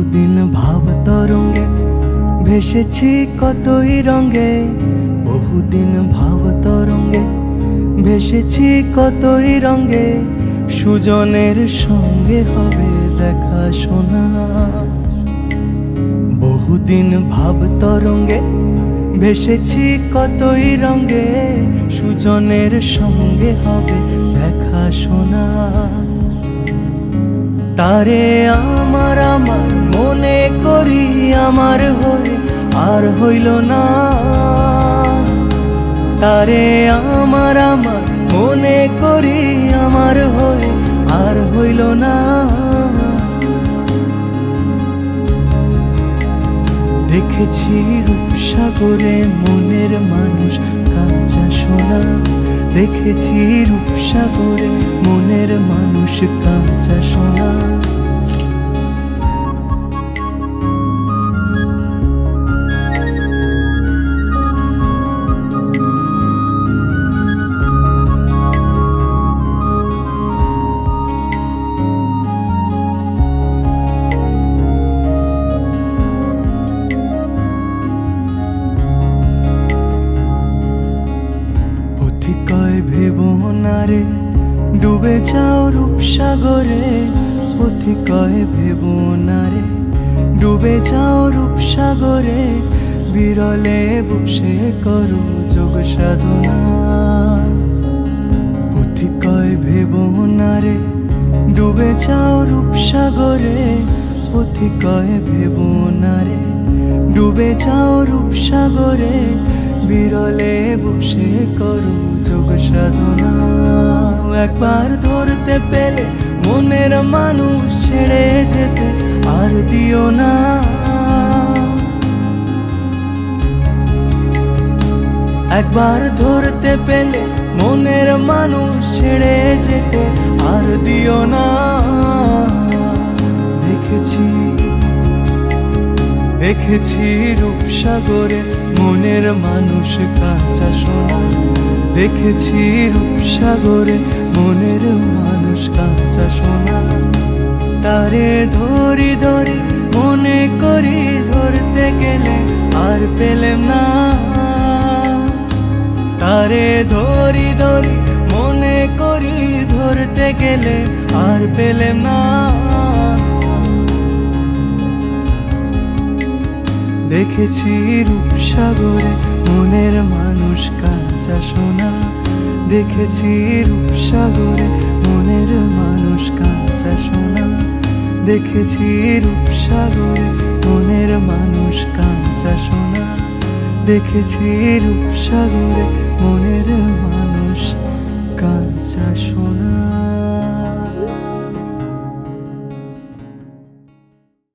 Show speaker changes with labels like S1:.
S1: বহুদিন ভাব তরঙ্গে ভেসেছি কতই রঙে, বহুদিন ভাব তরঙ্গে ভেসেছি কতই রঙে। সুজনের সঙ্গে হবে দেখা শোনা, বহুদিন ভাব তরঙ্গে ভেসেছি কতই রঙে। সুজনের সঙ্গে হবে দেখা শোনা। তারে আমার আমার মনে করি আমার হয়ে আর হইল না। তারে আমার আমার মনে করি আমার হয়ে আর হইল না। দেখেছি রূপসাগরে মনের মানুষ কাঁচা সোনা, দেখেছি রূপসাগরে মনের মানুষ কাঁচা সোনা। কয় ভেবো না রে ডুবে যাও রূপসাগরে, পথি কয় ভেবো না রে ডুবে যাও রূপসাগরে। বিরলে বসে করো যোগ সাধনা, পথি কয় ভেবো না রে ডুবে যাও রূপসাগরে। পথি কয় ভেবো না রে ডুবে যাও রূপসাগরে। বিরলে বসে করো যোগ সাধনা। একবার ধরতে পেলে মনের মানুষ ছেড়ে যেতে আর দিও না। একবার ধরতে পেলে মনের মানুষ ছেড়ে যেতে আর দিও না। দেখেছি দেখেছি রূপসাগরে মনের মানুষ কাঁচা সোনা, দেখেছি রূপসাগরে মনের মানুষ কাঁচা সোনা। তারে ধরি ধরি মনে করি ধরতে গেলে আর পেলেম না। তারে ধরি ধরি মনে করি ধরতে গেলে আর পেলেম না। দেখেছি রূপসাগরে মনের মানুষ কাঁচা সোনা, দেখেছি রূপসাগরে মনের মানুষ কাঁচা সোনা। দেখেছি রূপসাগরে মনের মানুষ কাঁচা সোনা, দেখেছি রূপসাগরে মনের মানুষ কাঁচা সোনা।